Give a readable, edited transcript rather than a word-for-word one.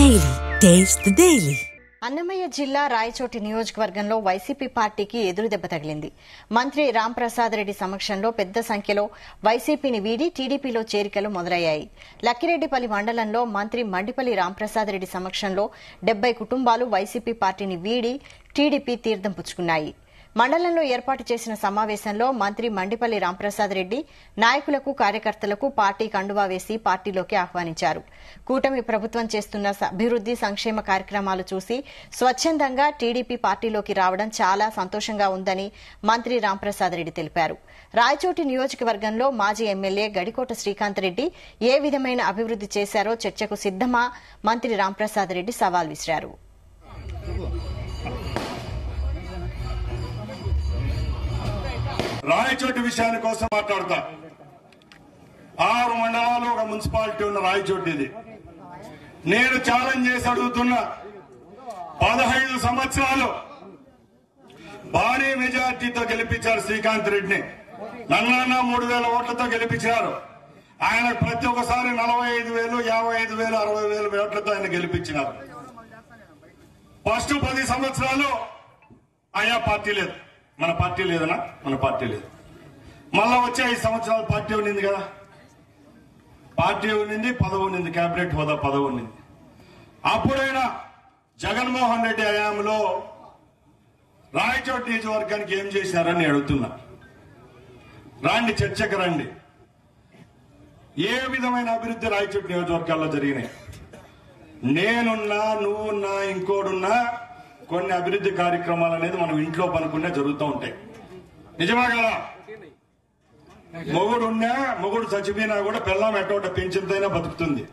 Daily taste the daily. Annamayya జిల్లా రాయచోటి నియోజకవర్గంలో YCP పార్టీకి ఎదురుదెబ్బ తగిలింది. మంత్రి రాంప్రసాద్ రెడ్డి సమక్షంలో పెద్ద సంఖ్యలో వైసీపీని వీడి టీడీపీలో చేరికలు మొదలయ్యాయి. లక్కిరెడ్డిపల్లి మండలంలో మంత్రి మండిపల్లి రాంప్రసాద్ రెడ్డి సమక్షంలో 70 కుటుంబాలు వైసీపీ పార్టీని వీడి టీడీపీ తీర్థం పుచ్చుకున్నాయి. మండలంలో ఏర్పాటు చేసిన సమావేశంలో మంత్రి మండిపల్లి రాంప్రసాద్ రెడ్డి నాయకులకు, కార్యకర్తలకు పార్టీ కండువా వేసి పార్టీలోకి ఆహ్వానించారు. కూటమి ప్రభుత్వం చేస్తున్న అభివృద్ది సంక్షేమ కార్యక్రమాలు చూసి స్వచ్ఛందంగా టీడీపీ పార్టీలోకి రావడం చాలా సంతోషంగా ఉందని మంత్రి రాంప్రసాద్ రెడ్డి తెలిపారు. రాయచోటి నియోజకవర్గంలో మాజీ ఎమ్మెల్యే గడికోట శ్రీకాంత్ రెడ్డి ఏ విధమైన అభివృద్ది చేశారో చర్చకు సిద్దమా మంత్రి రాంప్రసాద్ రెడ్డి సవాల్ విసిరారు. రాయచోటి విషయాని కోసం మాట్లాడతా. 6 మండలాలు ఒక మున్సిపాలిటీ ఉన్న రాయచోటి ఇది. నేను ఛాలెంజ్ చేసి అడుగుతున్నా, 15 సంవత్సరాలు భారీ మెజార్టీతో గెలిపించారు శ్రీకాంత్ రెడ్డిని. నన్న 3000 ఓట్లతో గెలిపించారు. ఆయన ప్రతి ఒక్కసారి 45,000, 55,000, 60,000 ఓట్లతో ఆయన గెలిపించినారు. ఫస్ట్ 10 సంవత్సరాలు ఆయా పార్టీ లేదు, మన పార్టీ లేదనా, మన పార్టీ లేదు. మళ్ళా వచ్చే 5 సంవత్సరాలు పార్టీ ఉన్నింది కదా, పార్టీ ఉన్నింది, పదవి ఉన్నింది, కేబినెట్ హోదా పదవి ఉన్నింది. అప్పుడైనా జగన్మోహన్ రెడ్డి హయాంలో రాయచోటి నియోజకవర్గానికి ఏం చేశారని అడుగుతున్నా. రండి, చర్చకు రండి. ఏ విధమైన అభివృద్ధి రాయచోటి నియోజకవర్గాల్లో జరిగినాయి? నేనున్నా, నువ్వున్నా, ఇంకోడున్నా కొన్ని అభివృద్ధి కార్యక్రమాలు అనేది మనం ఇంట్లో పనుకునే జరుగుతూ ఉంటాయి. నిజమా కదా? మొగుడు చచ్చిపోయినా కూడా పిల్లం ఎట్టోట పెంచుతైనా బతుకుతుంది.